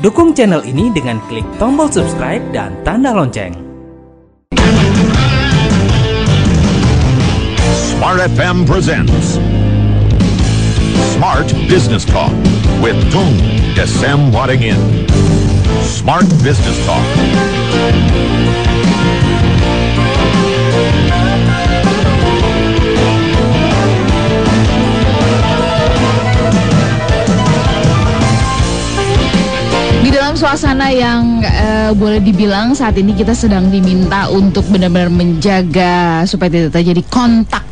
Dukung channel ini dengan klik tombol subscribe dan tanda lonceng. Smart FM presents Smart Business Talk with Tung Desem Waddingin. Smart Business Talk. Di dalam suasana yang boleh dibilang saat ini kita sedang diminta untuk benar-benar menjaga supaya tidak terjadi kontak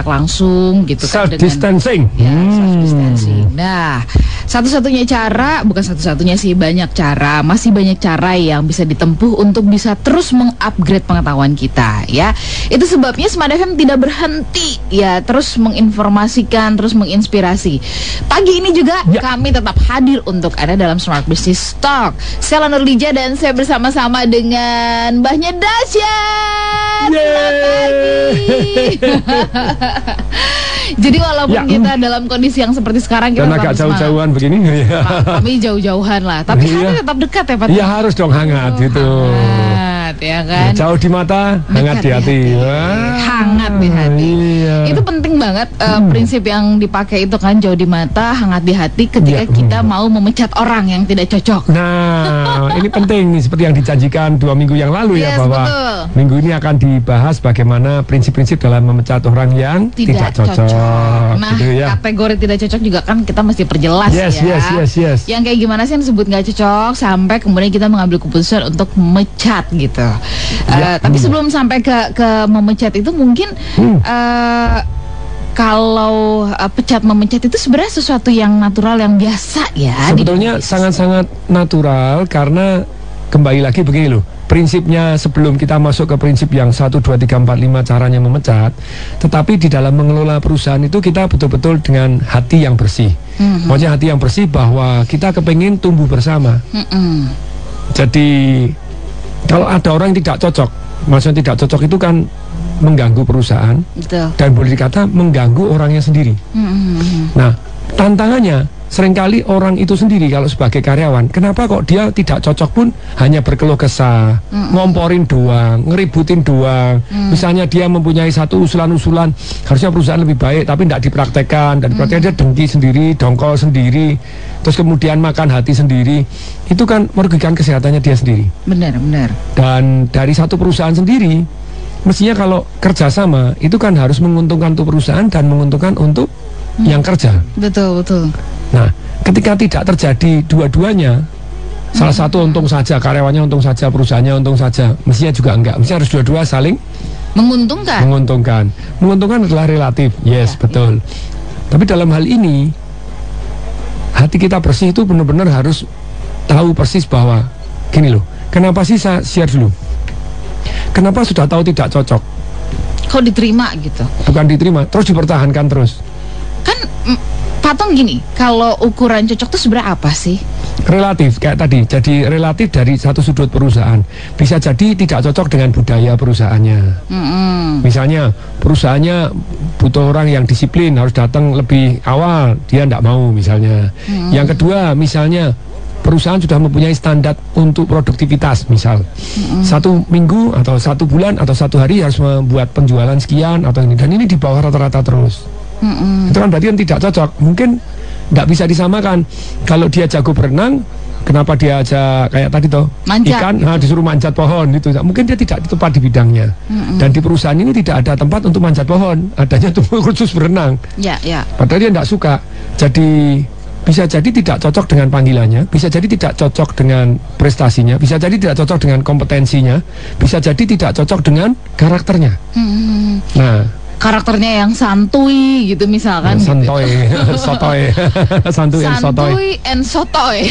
langsung gitu kan, self distancing. Self distancing. Nah, satu-satunya cara, bukan satu-satunya sih, masih banyak cara yang bisa ditempuh untuk bisa terus mengupgrade pengetahuan kita ya. Itu sebabnya Smart FM tidak berhenti ya, terus menginformasikan, terus menginspirasi. Pagi ini juga kami tetap hadir untuk Anda dalam Smart Business Talk. Saya Nurlija dan saya bersama-sama dengan Mbahnya Dahsyat. Selamat pagi. Jadi walaupun kita dalam kondisi yang seperti sekarang, kita dan agak jauh-jauhan begini kami jauh-jauhan lah, tapi hati tetap dekat ya Pak. Iya, harus dong hangat gitu. Hangat ya kan. Jauh di mata, hangat di hati. Hangat di hati. Iya. Itu penting banget prinsip yang dipakai itu kan, jauh di mata, hangat di hati ketika kita mau memecat orang yang tidak cocok. Nah, ini penting nih, seperti yang dijanjikan 2 minggu yang lalu ya, bahwa minggu ini akan dibahas bagaimana prinsip-prinsip dalam memecat orang yang tidak cocok. Nah, gitu ya. Kategori tidak cocok juga kan kita mesti perjelas Yes. Yang kayak gimana sih yang disebut nggak cocok sampai kemudian kita mengambil keputusan untuk memecat gitu. Tapi sebelum sampai ke memecat itu mungkin kalau memecat itu sebenarnya sesuatu yang natural, yang biasa ya. Sebetulnya sangat-sangat natural, karena kembali lagi begini loh. Prinsipnya sebelum kita masuk ke prinsip yang 1, 2, 3, 4, 5 caranya memecat, tetapi di dalam mengelola perusahaan itu kita betul-betul dengan hati yang bersih. Maksudnya hati yang bersih bahwa kita kepengen tumbuh bersama. Jadi kalau ada orang yang tidak cocok, maksudnya tidak cocok itu kan mengganggu perusahaan. Betul. Dan boleh dikata mengganggu orangnya sendiri. Nah, tantangannya seringkali orang itu sendiri kalau sebagai karyawan, kenapa kok dia tidak cocok pun hanya berkeluh kesah, ngomporin doang, ngeributin doang. Misalnya dia mempunyai satu usulan-usulan, harusnya perusahaan lebih baik, tapi tidak dipraktekkan, dan dia dengki sendiri, dongkol sendiri, terus kemudian makan hati sendiri. Itu kan merugikan kesehatannya dia sendiri. Benar. Dan dari satu perusahaan sendiri, mestinya kalau kerjasama itu kan harus menguntungkan untuk perusahaan dan menguntungkan untuk yang kerja. Betul. Nah, ketika tidak terjadi dua-duanya, salah satu untung saja, karyawannya untung saja, perusahaannya untung saja, mestinya juga enggak. Mestinya harus dua-dua saling menguntungkan. Menguntungkan adalah relatif, betul. Tapi dalam hal ini, hati kita bersih itu benar-benar harus tahu persis bahwa gini loh, kenapa sih saya share dulu? Kenapa sudah tahu tidak cocok? Kok diterima gitu? Bukan diterima, terus dipertahankan terus. Kan Patong gini, kalau ukuran cocok itu sebenarnya apa sih? Relatif, kayak tadi. Jadi relatif dari satu sudut perusahaan. Bisa jadi tidak cocok dengan budaya perusahaannya. Misalnya perusahaannya butuh orang yang disiplin, harus datang lebih awal, dia tidak mau misalnya. Yang kedua, misalnya perusahaan sudah mempunyai standar untuk produktivitas, misal 1 minggu atau 1 bulan atau 1 hari harus membuat penjualan sekian atau ini, dan ini di bawah rata-rata terus. Itu kan berarti yang tidak cocok. Mungkin tidak bisa disamakan. Kalau dia jago berenang, kenapa dia aja kayak tadi toh ikan disuruh manjat pohon gitu. Mungkin dia tidak tepat di bidangnya. Dan di perusahaan ini tidak ada tempat untuk manjat pohon, adanya tuh khusus berenang. Padahal dia tidak suka. Jadi bisa jadi tidak cocok dengan panggilannya, bisa jadi tidak cocok dengan prestasinya, bisa jadi tidak cocok dengan kompetensinya, bisa jadi tidak cocok dengan karakternya. Nah, karakternya yang santuy gitu misalkan. Santoy, sotoy. Santuy and sotoy.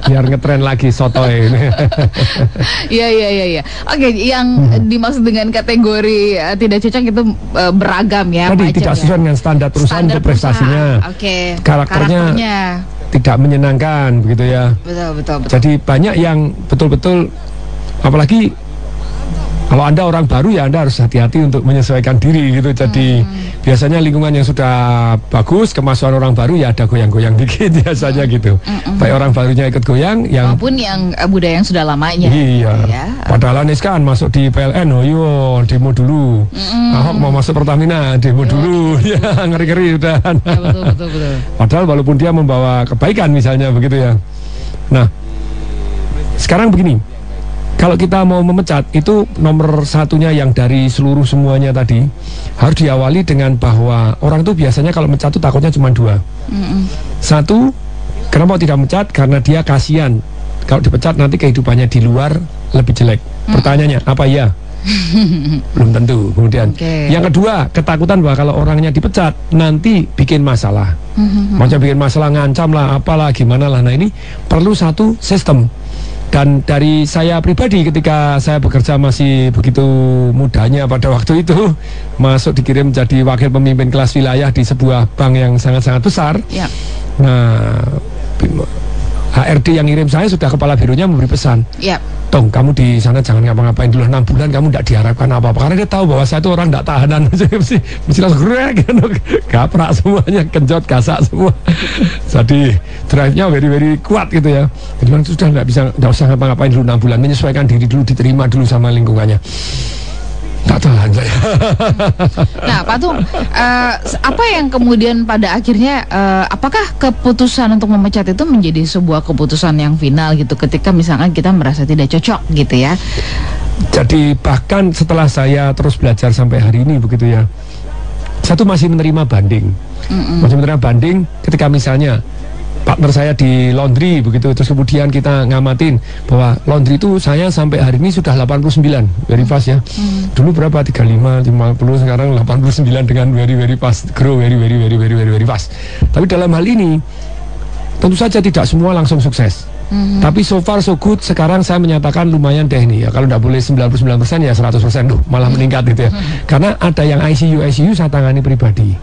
Biar ngetren lagi sotoy. Iya. Oke, yang dimaksud dengan kategori tidak cocok itu beragam ya. Tadi tidak sesuai dengan standar perusahaan untuk prestasinya. Karakternya tidak menyenangkan begitu ya. Betul. Jadi banyak yang betul-betul, apalagi Kalau Anda orang baru ya Anda harus hati-hati untuk menyesuaikan diri gitu. Jadi biasanya lingkungan yang sudah bagus, kemasukan orang baru ya ada goyang-goyang dikit biasanya gitu. Baik orang barunya ikut goyang, yang maupun yang budaya yang sudah lamanya. iya. Ya. Padahal Anies kan masuk di PLN, oh yo demo dulu. Ahok mau masuk Pertamina, demo dulu. Ya ngeri-ngeri udah. Ya, betul. Padahal walaupun dia membawa kebaikan misalnya begitu ya. Nah, sekarang begini. Kalau kita mau memecat, itu nomor satunya yang dari seluruh semuanya tadi harus diawali dengan bahwa orang tuh biasanya kalau mecat tuh takutnya cuma dua. Satu, kenapa tidak mecat? Karena dia kasihan. Kalau dipecat nanti kehidupannya di luar lebih jelek. Pertanyaannya, apa iya? Belum tentu. Kemudian yang kedua, ketakutan bahwa kalau orangnya dipecat nanti bikin masalah. Macam bikin masalah, ngancam lah, apalah, gimana lah. Nah ini perlu satu sistem. Dan dari saya pribadi ketika saya bekerja masih begitu mudanya pada waktu itu, masuk dikirim jadi wakil pemimpin kelas wilayah di sebuah bank yang sangat-sangat besar. Ya. Nah, HRD yang ngirim saya sudah kepala bironya memberi pesan. Ya. Tong, kamu di sana jangan ngapa-ngapain dulu 6 bulan, kamu tidak diharapkan apa-apa karena dia tahu bahwa saya itu orang tidak tahanan. mesti langsung gaprak semuanya, kenjot, gasak semua. Jadi drive-nya very kuat gitu ya. Jadi memang sudah tidak usah ngapa-ngapain dulu 6 bulan, menyesuaikan diri dulu, diterima dulu sama lingkungannya. Tak tahan saya. Nah, Pak Tung, apa yang kemudian pada akhirnya, apakah keputusan untuk memecat itu menjadi sebuah keputusan yang final gitu, ketika misalkan kita merasa tidak cocok gitu ya? Jadi bahkan setelah saya terus belajar sampai hari ini begitu ya, saya tuh masih menerima banding. Masih menerima banding ketika misalnya partner saya di laundry begitu, terus kemudian kita ngamatin bahwa laundry itu saya sampai hari ini sudah 89, very fast ya. Dulu berapa? 35, 50, sekarang 89 dengan very fast, grow very fast. Tapi dalam hal ini tentu saja tidak semua langsung sukses. Tapi so far so good, sekarang saya menyatakan lumayan deh nih ya. Kalau tidak boleh 99% ya 100% loh, malah meningkat gitu ya. Karena ada yang ICU saya tangani pribadi.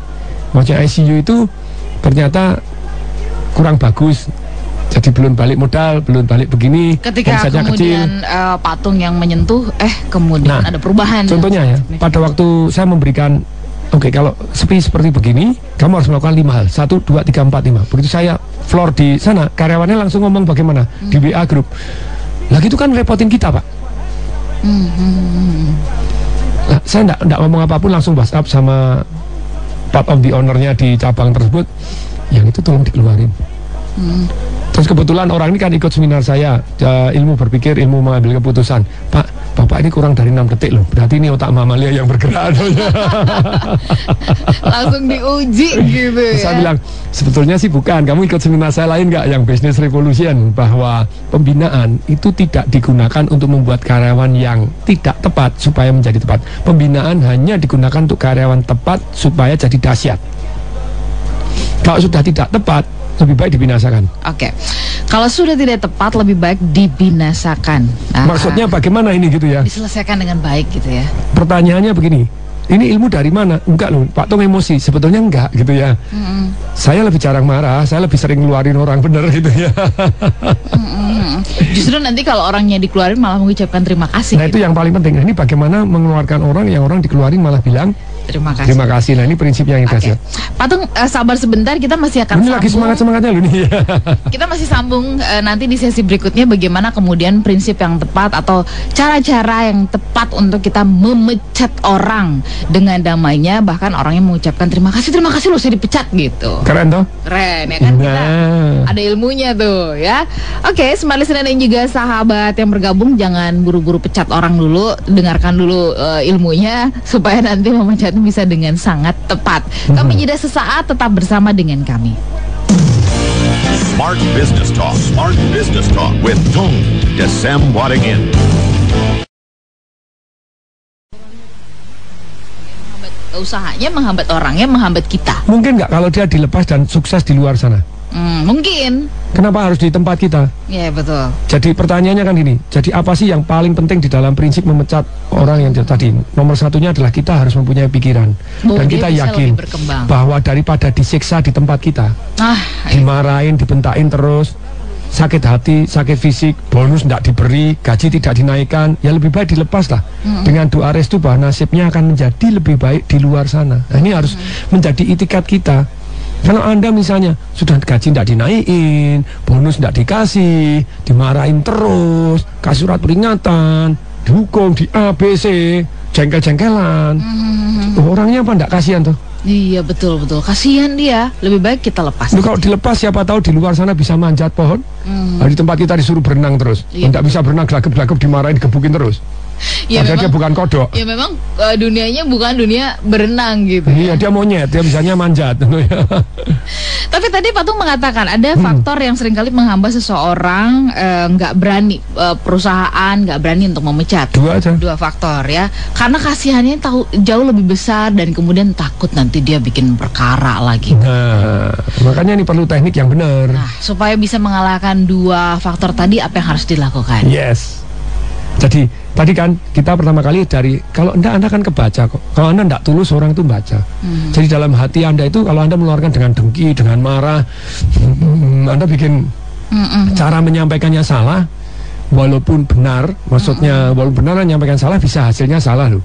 Maksudnya ICU itu ternyata kurang bagus, jadi belum balik modal, belum balik begini. Ketika kemudian patung yang menyentuh, kemudian ada perubahan. Contohnya ya, pada waktu saya memberikan, oke, kalau seperti begini, kamu harus melakukan 5 hal, 1, 2, 3, 4, 5. Begitu saya floor di sana, karyawannya langsung ngomong bagaimana di WA group. Lagi itu kan repotin kita, Pak. Nah, saya enggak ngomong apapun, langsung WhatsApp sama part of the owner-nya di cabang tersebut. Yang itu tolong dikeluarin. Terus kebetulan orang ini kan ikut seminar saya, ilmu berpikir, ilmu mengambil keputusan. Pak, Bapak ini kurang dari 6 detik loh, berarti ini otak mamalia yang bergerak. Langsung diuji gitu ya. Saya bilang, sebetulnya sih bukan, kamu ikut seminar saya lain nggak, yang Business Revolution, bahwa pembinaan itu tidak digunakan untuk membuat karyawan yang tidak tepat supaya menjadi tepat. Pembinaan hanya digunakan untuk karyawan tepat supaya jadi dahsyat. Kalau sudah tidak tepat, lebih baik dibinasakan. Oke. Kalau sudah tidak tepat, lebih baik dibinasakan. Maksudnya bagaimana ini gitu ya? Diselesaikan dengan baik gitu ya. Pertanyaannya begini, ini ilmu dari mana? Enggak loh, Pak Tung emosi. Sebetulnya enggak gitu ya. Saya lebih jarang marah, saya lebih sering ngeluarin orang bener gitu ya. Justru nanti kalau orangnya dikeluarin malah mengucapkan terima kasih. Nah gitu. Itu yang paling penting. Nah, ini bagaimana mengeluarkan orang yang orang dikeluarin malah bilang terima kasih. Terima kasih. Nah ini prinsipnya yang kita. Pak Tung, sabar sebentar, kita masih akan ini sambung. Lagi semangatnya loh nih. Kita masih sambung nanti di sesi berikutnya, bagaimana kemudian prinsip yang tepat atau cara-cara yang tepat untuk kita memecat orang dengan damainya, bahkan orangnya mengucapkan terima kasih loh saya dipecat gitu. Keren toh? Keren ya kan, kita ada ilmunya tuh ya. Oke, Smart Listener dan juga sahabat yang bergabung, jangan buru-buru pecat orang dulu, dengarkan dulu ilmunya supaya nanti memecat bisa dengan sangat tepat. Kami jeda sesaat, tetap bersama dengan kami. Smart Business Talk with Tung Desem Waddingin. Usahanya menghambat orangnya, menghambat kita. Mungkin nggak kalau dia dilepas dan sukses di luar sana? Mungkin. Kenapa harus di tempat kita? Ya betul. Jadi pertanyaannya kan gini, jadi apa sih yang paling penting di dalam prinsip memecat orang yang tadi? Nomor satunya adalah kita harus mempunyai pikiran. Dan kita yakin bahwa daripada disiksa di tempat kita, dimarahin, dibentain terus, sakit hati, sakit fisik, bonus tidak diberi, gaji tidak dinaikkan, ya lebih baik dilepas lah. Dengan doa restu bahwa nasibnya akan menjadi lebih baik di luar sana. Nah, ini harus menjadi itikat kita. Kalau Anda misalnya sudah gaji tidak dinaikin, bonus tidak dikasih, dimarahin terus, kasih surat peringatan, dihukum di ABC, jengkel-jengkelan, orangnya apa tidak kasihan tuh? Iya betul, kasihan dia. Lebih baik kita lepas. Kalau dilepas siapa tahu di luar sana bisa manjat pohon. Di tempat kita disuruh berenang terus. Tidak bisa berenang, gelagap-gelagap dimarahin, digebukin terus. Ya Padahal dia bukan kodok. Ya memang dunianya bukan dunia berenang gitu. Iya, dia monyet, dia bisanya manjat. Tapi tadi Pak Tung mengatakan ada faktor yang seringkali menghambat seseorang nggak berani, perusahaan nggak berani untuk memecat. Dua faktor ya. Karena kasihannya jauh lebih besar dan kemudian takut nanti dia bikin perkara lagi. Nah, makanya ini perlu teknik yang benar. Nah, supaya bisa mengalahkan dua faktor tadi, apa yang harus dilakukan? Yes. Jadi tadi kan kita pertama kali dari kalau Anda kan kebaca kok. Kalau Anda tidak tulus, orang itu baca. Jadi dalam hati Anda itu kalau Anda mengeluarkan dengan dengki, dengan marah, Anda bikin cara menyampaikannya salah, walaupun benar, maksudnya walaupun benar menyampaikan salah bisa hasilnya salah loh.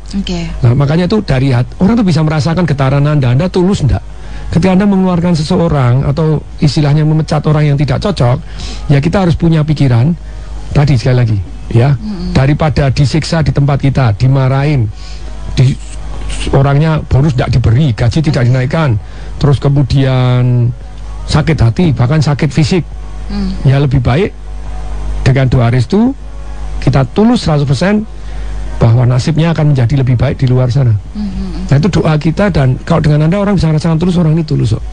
Nah, makanya itu dari hati, orang tuh bisa merasakan getaran Anda tulus enggak? Ketika Anda mengeluarkan seseorang atau istilahnya memecat orang yang tidak cocok, ya kita harus punya pikiran tadi sekali lagi. Ya, daripada disiksa di tempat kita, dimarahin, orangnya bonus tidak diberi, gaji tidak dinaikkan, terus kemudian sakit hati, bahkan sakit fisik, ya lebih baik dengan doa restu kita tulus 100% bahwa nasibnya akan menjadi lebih baik di luar sana. Nah itu doa kita, dan kalau dengan Anda orang bisa merasakan tulus, orang ini tulus kok.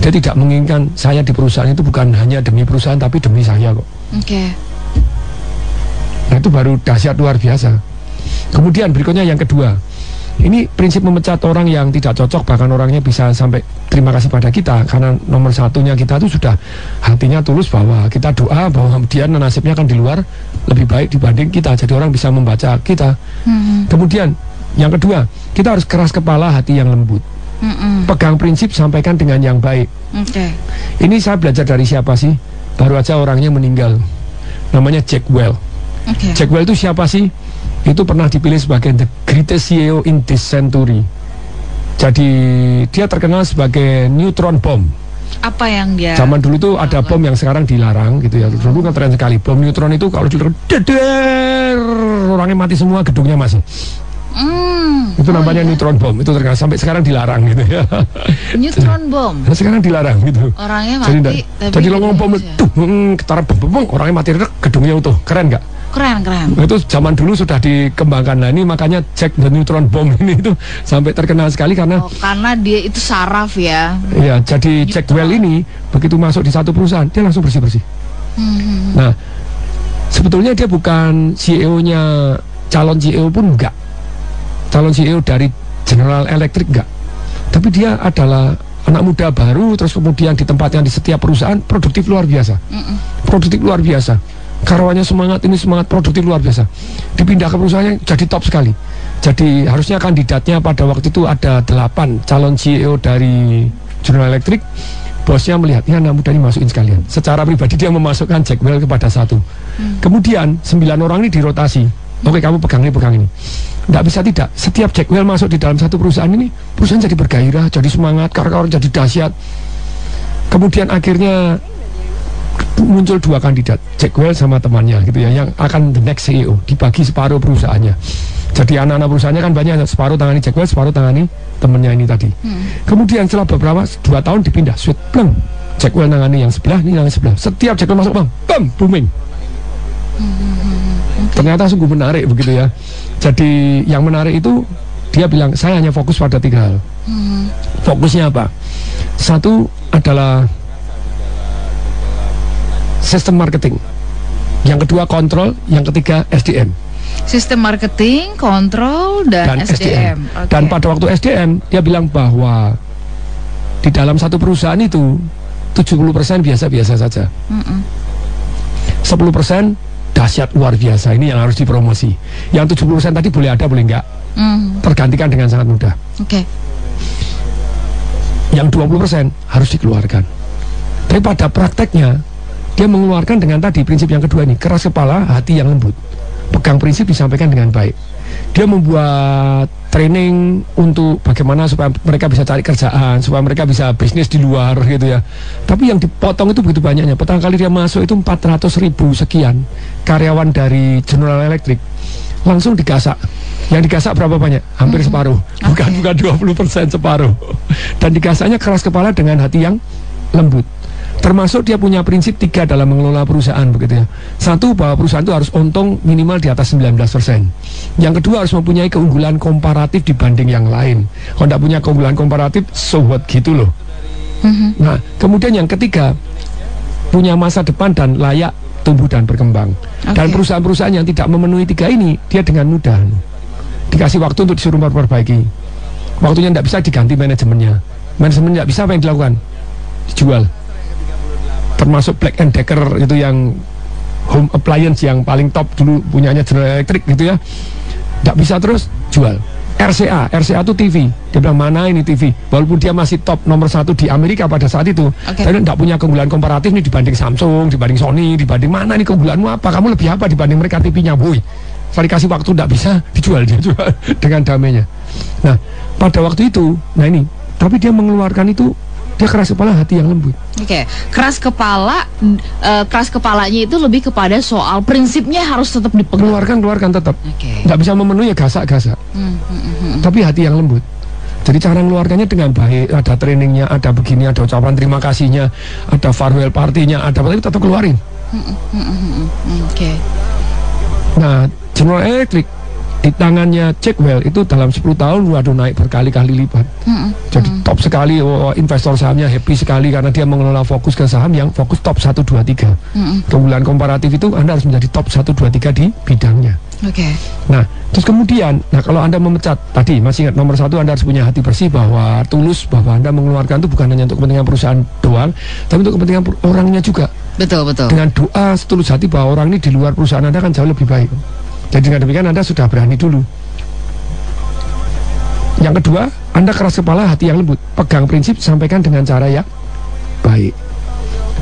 Dia tidak menginginkan saya di perusahaan itu bukan hanya demi perusahaan tapi demi saya kok. Nah itu baru dahsyat luar biasa. Kemudian berikutnya yang kedua, ini prinsip memecat orang yang tidak cocok, bahkan orangnya bisa sampai terima kasih pada kita, karena nomor satunya kita itu sudah hatinya tulus bahwa kita doa bahwa dia nasibnya akan di luar lebih baik dibanding kita, jadi orang bisa membaca kita. Kemudian yang kedua, kita harus keras kepala, hati yang lembut. Pegang prinsip, sampaikan dengan yang baik. Ini saya belajar dari siapa sih? Baru aja orangnya meninggal, namanya Jack Welch. Jack Welch itu siapa sih? Itu pernah dipilih sebagai the greatest CEO in this century. Jadi dia terkenal sebagai neutron bomb. Apa yang dia? Zaman dulu itu ada bom yang sekarang dilarang gitu ya. Dulu kan keren sekali. Bom neutron itu kalau deder, orangnya mati semua, gedungnya masih. Itu namanya neutron bomb. Itu terkenal, sampai sekarang dilarang gitu ya. Neutron bomb. Sekarang dilarang gitu. Orangnya mati. Jadi lo ngomong ketara bom, orangnya mati, gedungnya utuh. Keren nggak? Keren. Itu zaman dulu sudah dikembangkan. Nah ini makanya Jack the Neutron Bomb ini itu sampai terkenal sekali karena dia itu saraf ya. Iya, jadi Jack Welch ini begitu masuk di satu perusahaan dia langsung bersih-bersih. Nah, sebetulnya dia bukan CEO-nya, calon CEO pun enggak. Calon CEO dari General Electric enggak. Tapi dia adalah anak muda baru, terus kemudian di tempatnya di setiap perusahaan produktif luar biasa. Produktif luar biasa. Karyawannya semangat, ini semangat, produktif luar biasa. Dipindah ke perusahaannya jadi top sekali. Jadi harusnya kandidatnya pada waktu itu ada 8 calon CEO dari General Electric. Bosnya melihat, ya anak muda ini masukin sekalian. Secara pribadi dia memasukkan Jack Welch kepada 1. Kemudian 9 orang ini dirotasi. Oke, kamu pegang ini. Tidak bisa tidak. Setiap Jack Welch masuk di dalam satu perusahaan ini, perusahaan jadi bergairah, jadi semangat, karyawan jadi dahsyat. Kemudian akhirnya muncul 2 kandidat, Jack Welch sama temannya gitu ya, yang akan the next CEO, dibagi separuh perusahaannya. Jadi anak-anak perusahaannya kan banyak, separuh tangani Jack Welch, separuh tangani temannya ini tadi. Kemudian setelah beberapa 2 tahun dipindah, sweet pleng, Jack Welch nangani yang sebelah, ini nangani sebelah. Setiap Jack Welch masuk bam, booming. Ternyata sungguh menarik begitu ya. Jadi yang menarik itu dia bilang saya hanya fokus pada 3 hal. Fokusnya apa? 1 adalah sistem marketing, yang kedua kontrol, yang ketiga SDM. Sistem marketing, kontrol, dan SDM. Dan pada waktu SDM dia bilang bahwa di dalam satu perusahaan itu 70% biasa-biasa saja, 10% dahsyat luar biasa, ini yang harus dipromosi. Yang 70% tadi boleh ada boleh enggak, tergantikan dengan sangat mudah. Yang 20% harus dikeluarkan. Tapi pada prakteknya dia mengeluarkan dengan tadi prinsip yang kedua ini, keras kepala, hati yang lembut. Pegang prinsip, disampaikan dengan baik. Dia membuat training untuk bagaimana supaya mereka bisa cari kerjaan, supaya mereka bisa bisnis di luar gitu ya. Tapi yang dipotong itu begitu banyaknya. Pertama kali dia masuk itu 400.000 sekian karyawan dari General Electric langsung digasak. Yang digasak berapa banyak? Hampir separuh. Bukan 20%, separuh. Dan digasaknya keras kepala dengan hati yang lembut. Termasuk dia punya prinsip 3 dalam mengelola perusahaan begitu ya. Satu, bahwa perusahaan itu harus untung minimal di atas 19%. Yang kedua, harus mempunyai keunggulan komparatif dibanding yang lain. Kalau tidak punya keunggulan komparatif, so what gitu loh. Nah, kemudian yang ketiga, punya masa depan dan layak tumbuh dan berkembang. Dan perusahaan-perusahaan yang tidak memenuhi 3 ini, dia dengan mudah dikasih waktu untuk disuruh memperbaiki. Waktunya tidak bisa, diganti manajemennya. Manajemen tidak bisa, apa yang dilakukan? Dijual. Termasuk Black & Decker itu yang home appliance yang paling top dulu punyanya General Electric gitu ya, tidak bisa terus jual. RCA itu TV, dia bilang mana ini TV, walaupun dia masih top nomor 1 di Amerika pada saat itu, tapi tidak punya keunggulan komparatif nih dibanding Samsung, dibanding Sony, dibanding mana nih keunggulanmu apa, kamu lebih apa dibanding mereka TV-nya, boy. Saya dikasih waktu tidak bisa, dijual, dia jual dengan damainya. Nah, pada waktu itu, nah ini, tapi dia mengeluarkan itu, dia keras kepala, hati yang lembut. Keras kepala, keras kepalanya itu lebih kepada soal prinsipnya harus tetap dipegang. Keluarkan tetap. Nggak bisa memenuhi ya gasak-gasak. Tapi hati yang lembut. Jadi cara mengeluarkannya dengan baik, ada trainingnya, ada begini, ada ucapan terima kasihnya, ada farewell partinya, ada apa, tapi tetap keluarin. Nah, General Electric di tangannya Jack Welch itu dalam 10 tahun waduh naik berkali-kali lipat. Jadi top sekali, investor sahamnya happy sekali karena dia mengelola fokus ke saham yang fokus top 1, 2, 3. Keunggulan komparatif itu Anda harus menjadi top 1, 2, 3 di bidangnya. Nah, terus kemudian, nah kalau Anda memecat tadi, masih ingat nomor 1, Anda harus punya hati bersih, bahwa tulus, bahwa Anda mengeluarkan itu bukan hanya untuk kepentingan perusahaan doang, tapi untuk kepentingan orangnya juga. Betul. Dengan doa setulus hati bahwa orang ini di luar perusahaan Anda kan jauh lebih baik. Jadi dengan demikian Anda sudah berani dulu. Yang kedua, Anda keras kepala, hati yang lembut. Pegang prinsip, sampaikan dengan cara yang baik.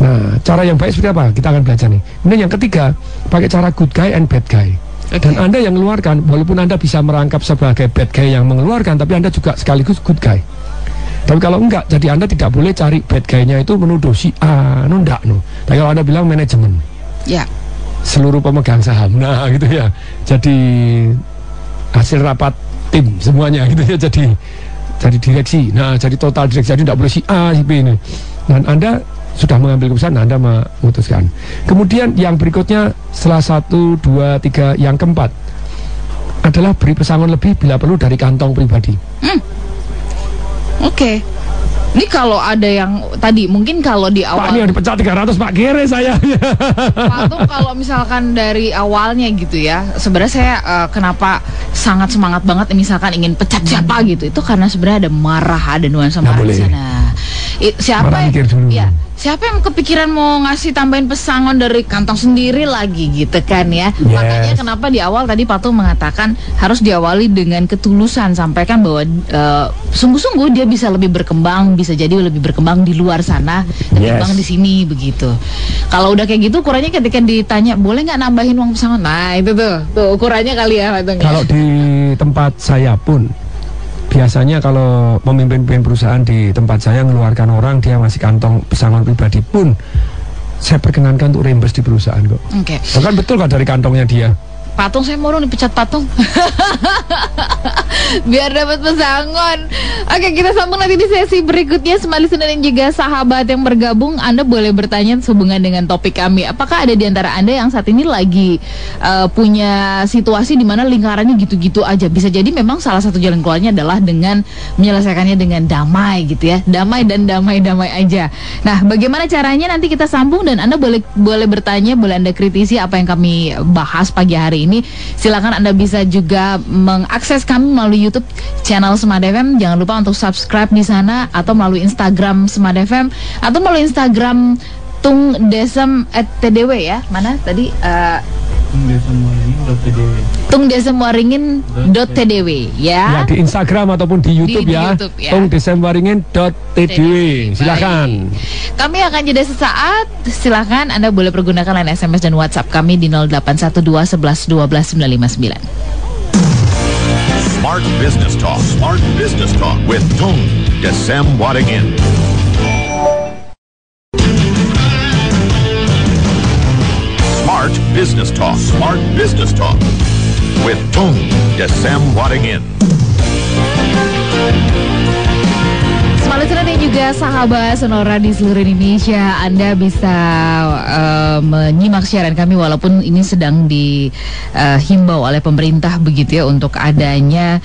Nah, cara yang baik seperti apa? Kita akan belajar nih. Kemudian yang ketiga, pakai cara good guy and bad guy. Dan Anda yang mengeluarkan, walaupun Anda bisa merangkap sebagai bad guy yang mengeluarkan, tapi Anda juga sekaligus good guy. Tapi kalau enggak, jadi Anda tidak boleh cari bad guy-nya itu menuduh si A, enggak. Tapi kalau Anda bilang manajemen, seluruh pemegang saham, nah gitu ya, jadi hasil rapat tim semuanya gitu ya, jadi direksi, nah jadi total direksi, jadi tidak boleh si A, si B ini. Dan Anda sudah mengambil keputusan, Anda memutuskan. Kemudian yang berikutnya setelah 1, 2, 3, yang keempat adalah beri pesangon lebih bila perlu dari kantong pribadi. Ini kalau ada yang tadi mungkin kalau di awal, Pak ini yang dipecat 300 Pak, kere saya. Pak tuh kalau misalkan dari awalnya gitu ya, sebenarnya saya kenapa sangat semangat banget misalkan ingin pecat siapa gitu, itu karena sebenarnya ada marah, ada nuansa marah di sana. Siapa yang kepikiran mau ngasih tambahin pesangon dari kantong sendiri lagi gitu kan ya. Makanya kenapa di awal tadi Pak Tung mengatakan harus diawali dengan ketulusan, sampaikan bahwa sungguh-sungguh dia bisa lebih berkembang, bisa jadi lebih berkembang di luar sana ketimbang di sini begitu. Kalau udah kayak gitu, ukurannya ketika ditanya boleh nggak nambahin uang pesangon, nah itu tuh ukurannya kali ya Pak Tung. Kalau di tempat saya pun biasanya kalau memimpin perusahaan di tempat saya mengeluarkan orang, dia masih kantong pesangon pribadi pun saya perkenankan untuk reimburse di perusahaan kok. Bahkan betul kan dari kantongnya dia. Patung, saya mau dong dipecat Patung. Biar dapat pesangon. Oke, kita sambung nanti di sesi berikutnya. Smart Listener dan juga sahabat yang bergabung, Anda boleh bertanya sehubungan dengan topik kami. Apakah ada di antara Anda yang saat ini lagi punya situasi di mana lingkarannya gitu-gitu aja? Bisa jadi memang salah satu jalan keluarnya adalah dengan menyelesaikannya dengan damai gitu ya. Damai dan damai-damai aja. Nah, bagaimana caranya nanti kita sambung, dan Anda boleh bertanya, boleh Anda kritisi apa yang kami bahas pagi hari ini. Silakan Anda bisa juga mengakses kami melalui YouTube channel Smart FM. Jangan lupa untuk subscribe di sana, atau melalui Instagram Smart FM, atau melalui Instagram Tung Desem @tdw ya. Mana tadi? Tung Desem tungdesemwaringin.tdw Ya, ya. di Instagram ataupun di YouTube Di ya. YouTube, ya. tungdesemwaringin.tdw. Silakan. Kami akan jeda sesaat. Silakan Anda boleh pergunakan line SMS dan WhatsApp kami di 0812 11 12 959. Smart Business Talk. Smart Business Talk with Tung Desem Wadingin. Smart Business Talk. Smart Business Talk with Tung Desem Wadingin. Smart listener dan juga sahabat Sonora di seluruh Indonesia, Anda bisa menyimak siaran kami walaupun ini sedang dihimbau oleh pemerintah begitu ya untuk adanya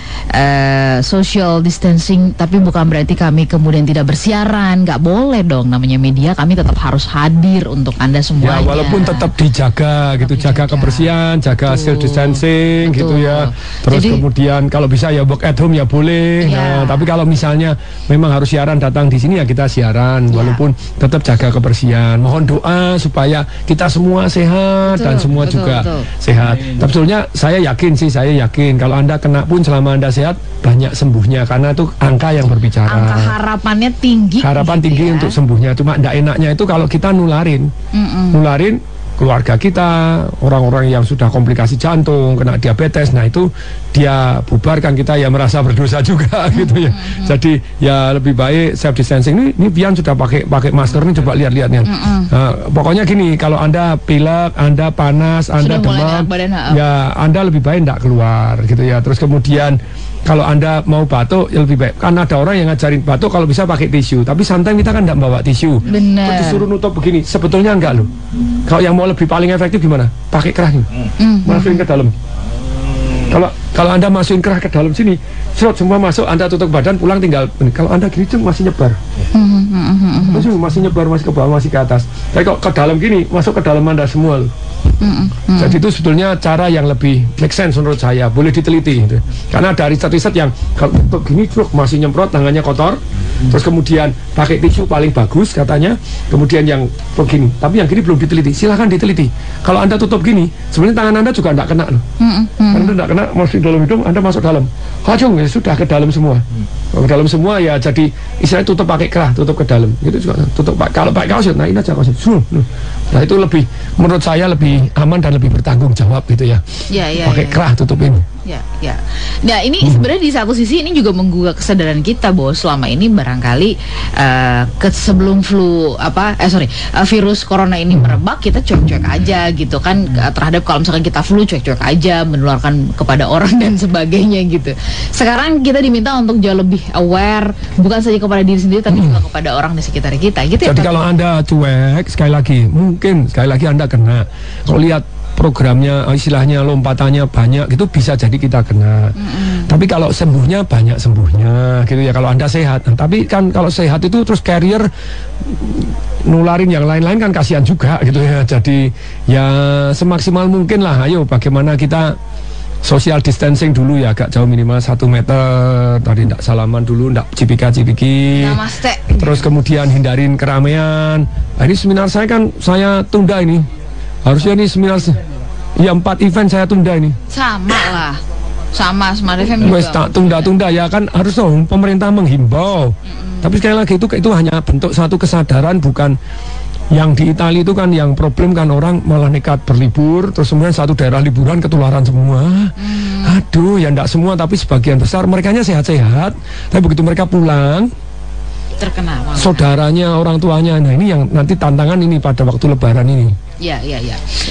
social distancing, tapi bukan berarti kami kemudian tidak bersiaran. Nggak boleh dong, namanya media kami tetap harus hadir untuk Anda semuanya. Ya, walaupun tetap dijaga gitu, jaga kebersihan, jaga social distancing gitu ya. Terus jadi, kemudian kalau bisa ya work at home ya boleh. Ya. Nah, tapi kalau misalnya memang harus siaran datang di sini ya kita siaran, walaupun tetap jaga kebersihan. Mohon doa supaya kita semua sehat dan semua juga sehat. Tapi sebetulnya saya yakin kalau Anda kena pun selama Anda sehat banyak sembuhnya, karena itu angka yang berbicara. Angka harapannya tinggi. Harapan gitu tinggi ya. untuk sembuhnya. Cuma enggak enaknya itu kalau kita nularin keluarga kita, orang-orang yang sudah komplikasi jantung, kena diabetes, nah itu dia bubarkan, kita ya merasa berdosa juga gitu ya. Jadi ya lebih baik self distancing. Ini Bian sudah pakai masker nih, coba lihat-lihat nih. Pokoknya gini, kalau Anda pilek, Anda panas, Anda demam, ya Anda lebih baik enggak keluar gitu ya. Terus kemudian kalau Anda mau batuk, ya lebih baik. Kan ada orang yang ngajarin batuk kalau bisa pakai tisu. Tapi sometimes kita kan enggak bawa tisu. Benar. Terus disuruh nutup begini. Sebetulnya enggak loh. Kalau yang mau lebih paling efektif gimana? Pakai kerah nih. Masukin ke dalam. Kalau Anda masukin kerah ke dalam sini, semua masuk, Anda tutup badan, pulang tinggal. Kalau Anda gini masih nyebar. Masih nyebar, masih ke bawah, masih ke atas. Tapi kok ke dalam gini, masuk ke dalam Anda semua loh. Jadi itu sebetulnya cara yang lebih make sense menurut saya, boleh diteliti gitu. Karena ada riset-riset yang kalau begini masih nyemprot, tangannya kotor, terus kemudian pakai tisu paling bagus katanya, kemudian yang begini, tapi yang gini belum diteliti. Silahkan diteliti. Kalau Anda tutup gini, sebenarnya tangan Anda juga tidak kena loh. Anda tidak kena, masuk dalam hidung, Anda masuk dalam. Hajung ya sudah ke dalam semua. Ke dalam semua ya, jadi istilahnya tutup pakai kerah, tutup ke dalam. Gitu juga. Tutup kalau pakai kaos, nah ini aja kaosnya. Nah itu lebih, menurut saya lebih aman dan lebih bertanggung jawab gitu ya. Pakai kerah tutupin. Ya. Nah ini sebenarnya di satu sisi ini juga menggugah kesadaran kita bahwa selama ini barangkali sebelum virus corona ini merebak, kita cuek-cuek aja gitu kan terhadap kalau misalkan kita flu cuek-cuek aja, menularkan kepada orang dan sebagainya gitu. Sekarang kita diminta untuk jauh lebih aware, bukan saja kepada diri sendiri tapi juga kepada orang di sekitar kita gitu. Jadi kalau Anda cuek, sekali lagi Anda kena. Kalau lihat programnya, istilahnya lompatannya banyak gitu, bisa jadi kita kena. Tapi kalau sembuhnya banyak sembuhnya gitu ya, kalau Anda sehat. Nah, tapi kan kalau sehat itu terus carrier nularin yang lain-lain kan kasihan juga gitu ya. Jadi ya semaksimal mungkin lah, ayo bagaimana kita social distancing dulu ya, agak jauh minimal 1 meter. Tadi enggak salaman dulu, enggak cipika-cipiki. Namaste. Terus kemudian hindarin keramaian. Nah, ini seminar saya kan saya tunda ini. Harusnya ini seminar ya 4 event saya tunda ini. Sama Smart FM juga. Wes tak tunda-tunda ya kan, harus dong pemerintah menghimbau. Tapi sekali lagi itu hanya bentuk satu kesadaran, bukan yang di Italia itu kan yang problem kan orang malah nekat berlibur, terus kemudian satu daerah liburan ketularan semua. Aduh, ya enggak semua tapi sebagian besar merekanya sehat-sehat. Tapi begitu mereka pulang terkena malah. Saudaranya, orang tuanya. Nah, ini yang nanti tantangan ini pada waktu lebaran ini. Ya.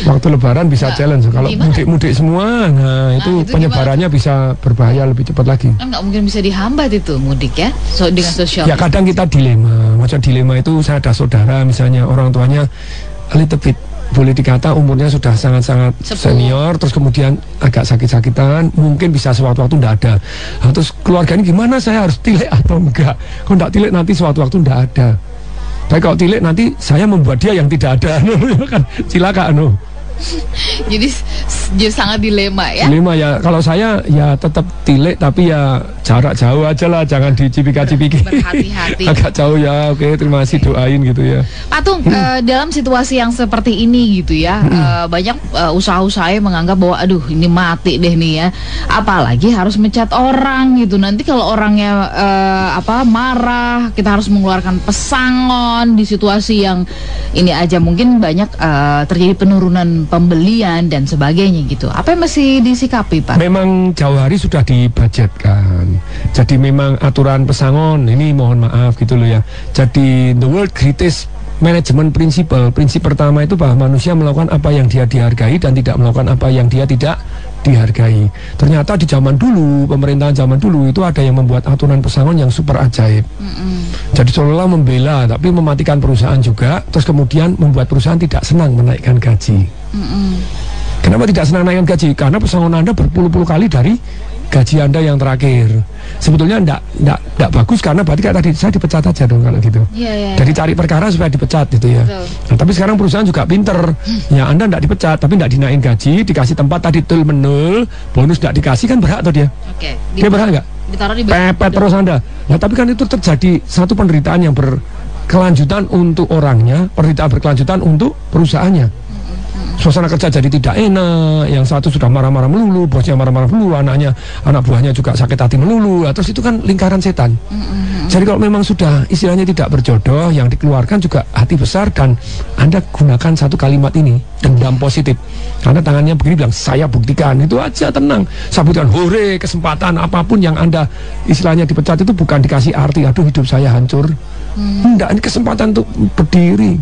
Waktu lebaran bisa challenge. Kalau mudik-mudik semua, nah itu penyebarannya bisa berbahaya lebih cepat lagi. Kan nggak mungkin bisa dihambat itu mudik ya, dengan sosial. Ya kadang kita dilema. Macam dilema itu, saya ada saudara misalnya orang tuanya a little bit, boleh dikata umurnya sudah sangat-sangat senior, terus kemudian agak sakit-sakitan, mungkin bisa sewaktu-waktu tidak ada. Nah, terus keluarganya gimana, saya harus tilik atau enggak? Kalau tidak tilik nanti sewaktu-waktu tidak ada. Tapi kalau tilik nanti saya membuat dia yang tidak ada, kan silakan. Jadi sangat dilema ya. Dilema ya, kalau saya ya tetap tilik tapi ya jarak jauh aja lah, jangan dicipika-cipiki. Berhati-hati. Agak jauh ya, oke, terima kasih, doain gitu ya. Patung, dalam situasi yang seperti ini gitu ya, banyak usaha-usaha yang menganggap bahwa aduh ini mati deh nih ya, apalagi harus mencat orang gitu. Nanti kalau orangnya marah, kita harus mengeluarkan pesangon di situasi yang ini aja mungkin banyak terjadi penurunan pembelian dan sebagainya gitu. Apa yang masih disikapi, Pak? Memang jauh hari sudah dibudgetkan. Jadi memang aturan pesangon ini mohon maaf gitu loh ya. Jadi the world greatest management principle, prinsip pertama itu bahwa manusia melakukan apa yang dia dihargai dan tidak melakukan apa yang dia tidak dihargai. Ternyata di zaman dulu, pemerintahan zaman dulu itu ada yang membuat aturan pesangon yang super ajaib. Jadi seolah-olah membela tapi mematikan perusahaan juga, terus kemudian membuat perusahaan tidak senang menaikkan gaji. Kenapa tidak senang menaikkan gaji? Karena pesangon Anda berpuluh-puluh kali dari gaji Anda yang terakhir. Sebetulnya enggak bagus karena berarti kayak tadi saya dipecat aja dong kalau gitu. Jadi cari perkara supaya dipecat gitu ya. Nah, tapi sekarang perusahaan juga pinter. Ya Anda enggak dipecat tapi enggak dinaikin gaji, dikasih tempat tadi tul menul, bonus enggak dikasih kan berhak tuh dia. Dia berhak enggak? Ditaruh di pepet terus Anda. Nah, tapi kan itu terjadi satu penderitaan yang berkelanjutan untuk orangnya, penderitaan berkelanjutan untuk perusahaannya. Suasana kerja jadi tidak enak, yang satu sudah marah-marah melulu, bosnya marah-marah melulu, anak buahnya juga sakit hati melulu, terus itu kan lingkaran setan. Jadi kalau memang sudah istilahnya tidak berjodoh, yang dikeluarkan juga hati besar dan Anda gunakan satu kalimat ini, dendam positif. Karena tangannya begini bilang, saya buktikan, itu aja tenang. Saya buktikan, hore, kesempatan apapun yang Anda istilahnya dipecat itu bukan dikasih arti, aduh hidup saya hancur. Enggak, ini kesempatan untuk berdiri.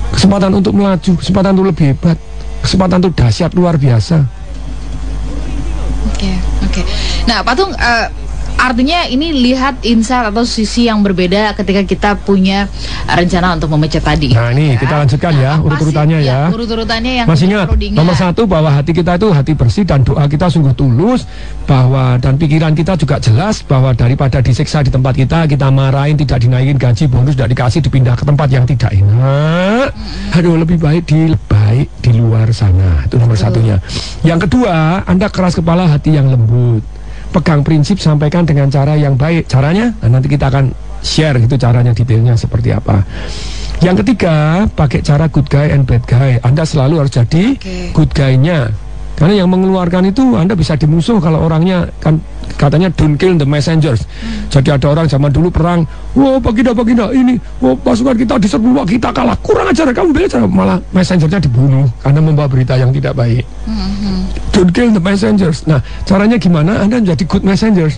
Kesempatan untuk melaju, kesempatan untuk lebih hebat, kesempatan untuk dahsyat luar biasa. Oke. Nah, Patung, artinya ini lihat insight atau sisi yang berbeda ketika kita punya rencana untuk memecat tadi. Nah ini ya. Kita lanjutkan ya, urut-urutannya ya. Urut-urutannya yang masih ingat, nomor satu bahwa hati kita itu hati bersih dan doa kita sungguh tulus, bahwa dan pikiran kita juga jelas bahwa daripada disiksa di tempat kita marahin, tidak dinaikin gaji, bonus tidak dikasih, dipindah ke tempat yang tidak enak. Aduh, lebih baik di luar sana. Itu nomor satunya. Yang kedua, Anda keras kepala, hati yang lembut. Pegang prinsip, sampaikan dengan cara yang baik. Caranya, nanti kita akan share gitu caranya, detailnya seperti apa. Yang ketiga, pakai cara good guy and bad guy. Anda selalu harus jadi good guy-nya. Karena yang mengeluarkan itu Anda bisa dimusuh kalau orangnya kan katanya don't kill the messengers. Jadi ada orang zaman dulu perang, wah baginda ini, wah pasukan kita diserbu, wah kita kalah, kurang ajar kamu bela cara, malah messengernya dibunuh karena membawa berita yang tidak baik. Don't kill the messengers. Nah caranya gimana? Anda menjadi good messengers.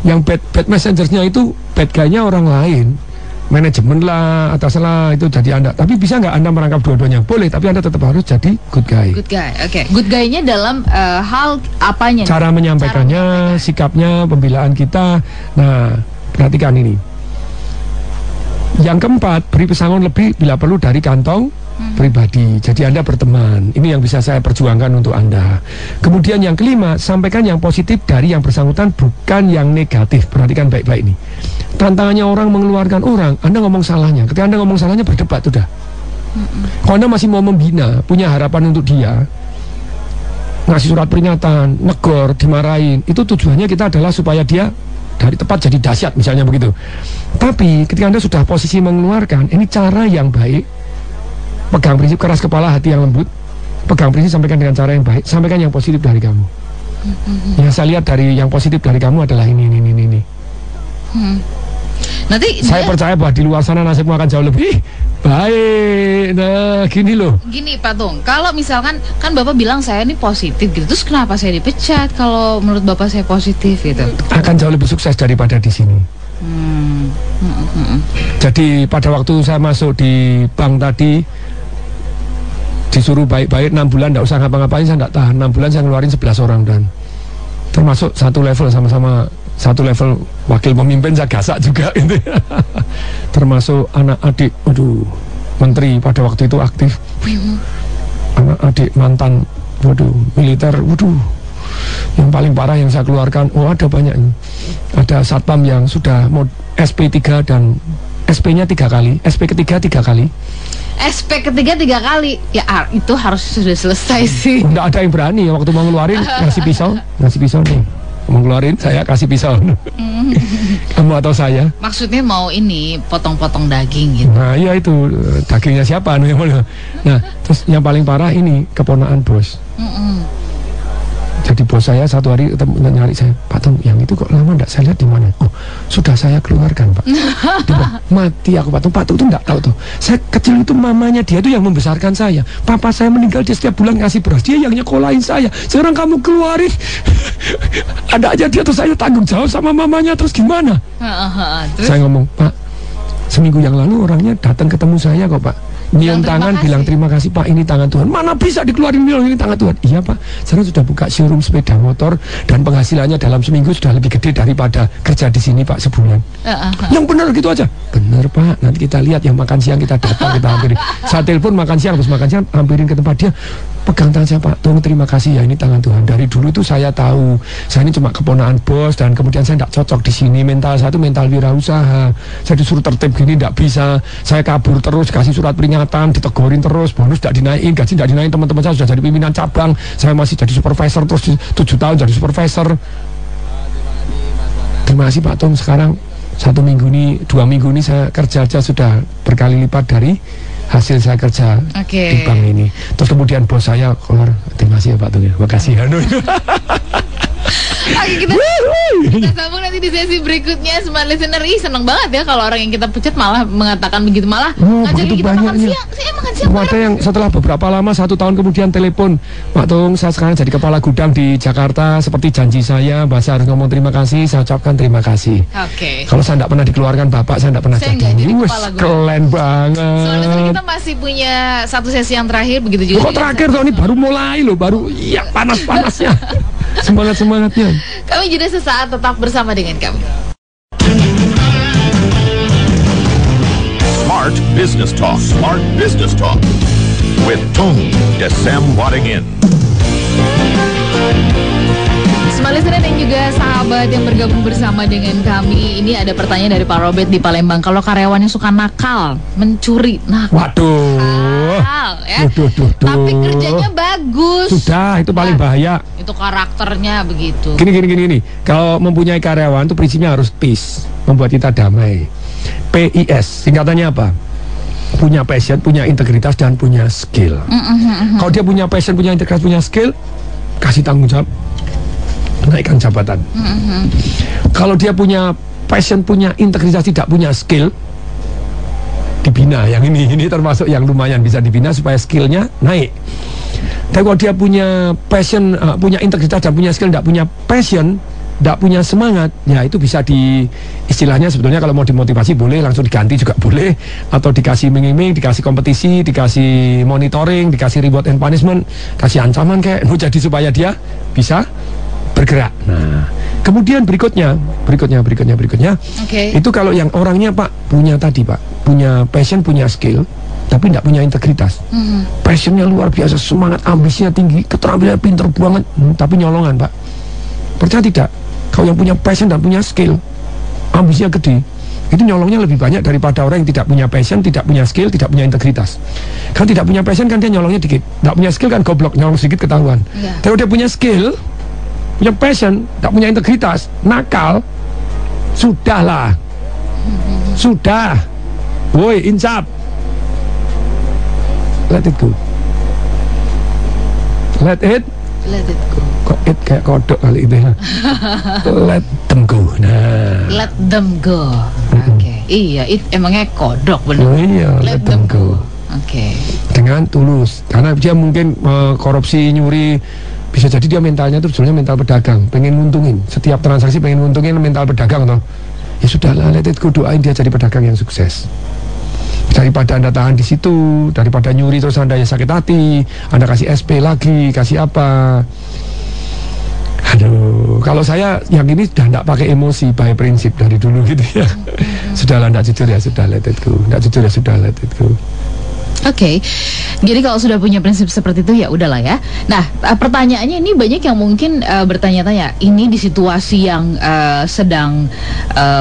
Yang bad messengersnya itu bad guy-nya orang lain. Manajemen lah, ataslah itu jadi Anda. Tapi bisa nggak Anda merangkap dua-duanya? Boleh, tapi Anda tetap harus jadi good guy. Good guy, oke. Good guy-nya dalam hal apanya? Cara menyampaikannya, sikapnya, pembelaan kita. Nah, perhatikan ini. Yang keempat, beri pesangon lebih bila perlu dari kantong pribadi. Jadi Anda berteman. Ini yang bisa saya perjuangkan untuk Anda. Kemudian yang kelima, sampaikan yang positif dari yang bersangkutan, bukan yang negatif. Perhatikan baik-baik ini. Tantangannya orang mengeluarkan orang, Anda ngomong salahnya. Ketika Anda ngomong salahnya, berdebat sudah. Kalau Anda masih mau membina, punya harapan untuk dia, ngasih surat peringatan, negor, dimarahin, itu tujuannya kita adalah supaya dia dari tepat jadi dahsyat misalnya begitu. Tapi ketika Anda sudah posisi mengeluarkan, ini cara yang baik. Pegang prinsip, keras kepala, hati yang lembut. Pegang prinsip, sampaikan dengan cara yang baik. Sampaikan yang positif dari kamu. Yang saya lihat dari yang positif dari kamu adalah ini. Nanti saya percaya bahwa di luar sana nasibmu akan jauh lebih baik. Nah, gini loh. Gini Patung, kalau misalkan kan Bapak bilang saya ini positif gitu, terus kenapa saya dipecat kalau menurut Bapak saya positif gitu? Akan jauh lebih sukses daripada di sini. Jadi pada waktu saya masuk di bank tadi, disuruh baik-baik 6 bulan tidak usah ngapa-ngapain, saya tidak tahan. 6 bulan saya ngeluarin 11 orang dan termasuk satu level, sama-sama satu level wakil pemimpin saya gasak juga gitu. Termasuk anak adik, menteri pada waktu itu aktif, anak adik mantan, militer, yang paling parah yang saya keluarkan, ada banyak. Ada satpam yang sudah mau SP 3 dan SP-nya 3 kali, SP ketiga 3 kali. SP ketiga 3 kali. Ya itu harus sudah selesai sih. Nggak ada yang berani waktu mau ngeluarin ngasih pisau nih. Mau ngeluarin saya kasih pisau. Kamu atau saya? Maksudnya mau ini potong-potong daging gitu. Nah iya itu dagingnya siapa yang mau. Nah terus yang paling parah ini keponakan bos. Jadi bos saya satu hari nyari saya, Pak Tom, yang itu kok lama enggak saya lihat di mana? Oh, sudah saya keluarkan, Pak. Dia mati aku, Pak Tom. Pak Tom itu enggak tahu tuh. Saya kecil itu mamanya dia itu yang membesarkan saya. Papa saya meninggal, dia setiap bulan ngasih beras. Dia yang nyekolahin saya. Sekarang kamu keluarin. Ada aja dia, terus saya tanggung jawab sama mamanya, terus gimana? Terus? Saya ngomong, Pak, seminggu yang lalu orangnya datang ketemu saya kok, Pak. Nyium tangan bilang terima kasih Pak, ini tangan Tuhan. Mana bisa dikeluarin bilang ini tangan Tuhan? Iya Pak, saya sudah buka showroom sepeda motor dan penghasilannya dalam seminggu sudah lebih gede daripada kerja di sini Pak sebulan. Yang benar gitu aja. Benar Pak, nanti kita lihat yang makan siang kita datang kita hampirin. Saya telepon makan siang, habis makan siang hampirin ke tempat dia. Pegang tangan saya Pak, tolong terima kasih ya, ini tangan Tuhan. Dari dulu itu saya tahu saya ini cuma keponakan bos dan kemudian saya tidak cocok di sini. Mental saya itu mental wirausaha. Saya disuruh tertib gini tidak bisa. Saya kabur terus, kasih surat peringatan, ditegurin terus, bonus tidak dinaikin, gaji tidak dinaikin. Teman-teman saya sudah jadi pimpinan cabang, saya masih jadi supervisor terus 7 tahun jadi supervisor. Terima kasih Pak Tom, sekarang 1 minggu ini, 2 minggu ini saya kerja aja sudah berkali lipat dari hasil saya kerja di bank ini. Terus kemudian bos saya keluar, terima kasih ya Pak Tom, makasih ya. Oke, kita sambung nanti di sesi berikutnya. Smart Listener, seneng banget ya kalau orang yang kita pecat malah mengatakan begitu, malah ngajakin kita makan siang. Saya makan siang. Ada yang setelah beberapa lama 1 tahun kemudian telepon, Pak Tung, saya sekarang jadi kepala gudang di Jakarta, seperti janji saya, bahasa harus ngomong terima kasih, saya ucapkan terima kasih. Kalau saya tidak pernah dikeluarkan Bapak, saya tidak pernah jadi kepala gudang. Keren banget. Soalnya kita masih punya 1 sesi yang terakhir, begitu juga. Kok terakhir toh, ini baru mulai loh, baru iya panas-panasnya. Semangat-semangatnya. Kami jeda sesaat, tetap bersama dengan kami. Smart Business Talk. Smart Business Talk. With Tony Desem Waddingin. Smart Listener dan juga sahabat yang bergabung bersama dengan kami. Ini ada pertanyaan dari Pak Robert di Palembang. Kalau karyawannya suka nakal, mencuri, waduh, ya. Tapi kerjanya bagus. Sudah, itu paling bahaya. Itu karakternya begitu. Gini. Kalau mempunyai karyawan itu prinsipnya harus peace, membuat kita damai. PIS, singkatannya apa? Punya passion, punya integritas, dan punya skill. Kalau dia punya passion, punya integritas, punya skill, kasih tanggung jawab, naikkan jabatan. Kalau dia punya passion, punya integritas, tidak punya skill, dibina. Yang ini termasuk yang lumayan bisa dibina supaya skillnya naik. Tapi kalau dia punya passion, punya integritas dan punya skill, tidak punya passion, tidak punya semangat, ya itu bisa istilahnya sebetulnya kalau mau dimotivasi boleh langsung diganti juga boleh, atau dikasih iming-iming, dikasih kompetisi, dikasih monitoring, dikasih reward and punishment, kasih ancaman kayak jadi supaya dia bisa bergerak. Nah, kemudian berikutnya, itu kalau yang orangnya Pak punya tadi Pak, punya passion, punya skill, tapi tidak punya integritas. Passionnya luar biasa, semangat, ambisinya tinggi, keterampilannya pinter banget, tapi nyolongan Pak. Percaya tidak? Kalau yang punya passion dan punya skill, ambisinya gede, itu nyolongnya lebih banyak daripada orang yang tidak punya passion, tidak punya skill, tidak punya integritas. Kalau tidak punya passion kan dia nyolongnya dikit, tidak punya skill kan goblok, nyolong sedikit ketahuan. Kalau dia punya skill, punya passion, tak punya integritas, nakal, sudahlah, sudah, woi, insap, let it go, let it go. Kok it kayak kodok kali itu ya. Let them go. Nah, let them go. Oke. Iya, it emangnya kodok benar. Oh iya, let them go. Oke. Dengan tulus, karena dia mungkin korupsi, nyuri. Bisa jadi dia mentalnya itu sebenarnya mental pedagang, pengen nguntungin, setiap transaksi pengen nguntungin, mental pedagang toh. Ya sudahlah, let it go, doain dia jadi pedagang yang sukses. Daripada Anda tahan di situ, daripada nyuri terus Anda ya sakit hati, Anda kasih SP lagi, kasih apa. Aduh, kalau saya yang ini sudah tidak pakai emosi, by prinsip dari dulu gitu ya. Sudahlah, tidak jujur ya sudah let it go, tidak jujur ya sudah let it go. Oke, jadi kalau sudah punya prinsip seperti itu ya udahlah ya. Nah, pertanyaannya ini banyak yang mungkin bertanya-tanya, ini di situasi yang sedang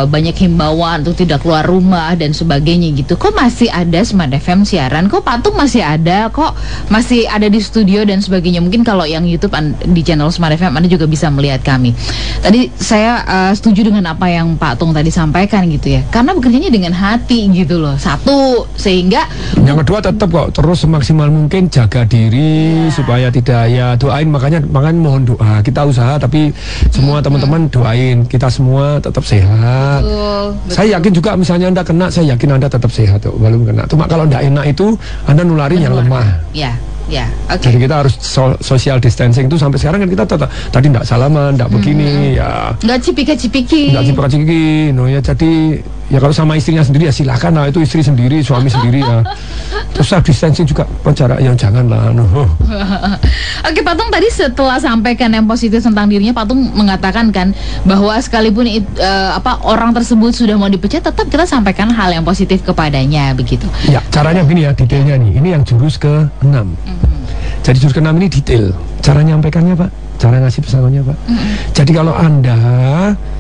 banyak himbauan untuk tidak keluar rumah dan sebagainya gitu. Kok masih ada Smart FM siaran? Kok Patung masih ada? Kok masih ada di studio dan sebagainya? Mungkin kalau yang YouTube di channel Smart FM Anda juga bisa melihat kami. Tadi saya setuju dengan apa yang Pak Tung tadi sampaikan gitu ya. Karena bekerjanya dengan hati gitu loh. Satu, sehingga yang kedua tetap kok terus semaksimal mungkin jaga diri supaya tidak ya doain, makanya mohon doa. Kita usaha tapi semua teman-teman doain kita semua tetap sehat. betul. Saya yakin juga misalnya Anda kena, saya yakin Anda tetap sehat kok, walaupun kena. Cuma kalau tidak enak itu Anda nularin yang lemah. Ya, oke. Jadi kita harus social distancing itu sampai sekarang kan kita tadi tidak salaman, tidak begini ya. Nggak cipika-cipiki. Nggak cipika-cipiki, no ya jadi ya kalau sama istrinya sendiri ya silakan, nah itu istri sendiri, suami sendiri ya. Terus self distancing juga jarak yang janganlah. No. Oke, Patung tadi setelah sampaikan yang positif tentang dirinya, Patung mengatakan kan bahwa sekalipun orang tersebut sudah mau dipecat, tetap kita sampaikan hal yang positif kepadanya begitu. Ya, caranya begini ya, detailnya nih. Ini yang jurus ke-6. Jadi jurus ke-6 ini detail. Cara nyampaikannya Pak, cara ngasih pesangonnya Pak. Jadi kalau Anda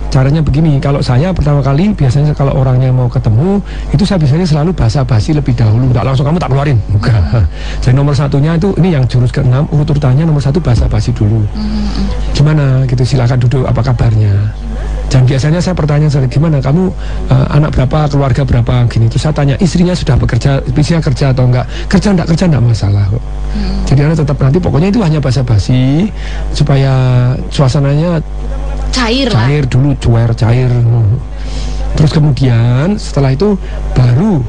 caranya begini, kalau saya pertama kali biasanya kalau orangnya mau ketemu itu saya biasanya selalu basa-basi lebih dahulu, nggak langsung kamu tak keluarin, enggak. Jadi nomor satunya itu ini yang jurus ke-6 urut-urutannya nomor 1 basa-basi dulu. Gimana gitu, silakan duduk, apa kabarnya. Dan biasanya saya bertanya, gimana kamu anak berapa, keluarga berapa gini. Terus saya tanya istrinya sudah bekerja, istrinya kerja atau enggak, kerja enggak masalah kok. Jadi Anda tetap nanti pokoknya itu hanya basa-basi supaya suasananya cair dulu, cair. Terus kemudian setelah itu baru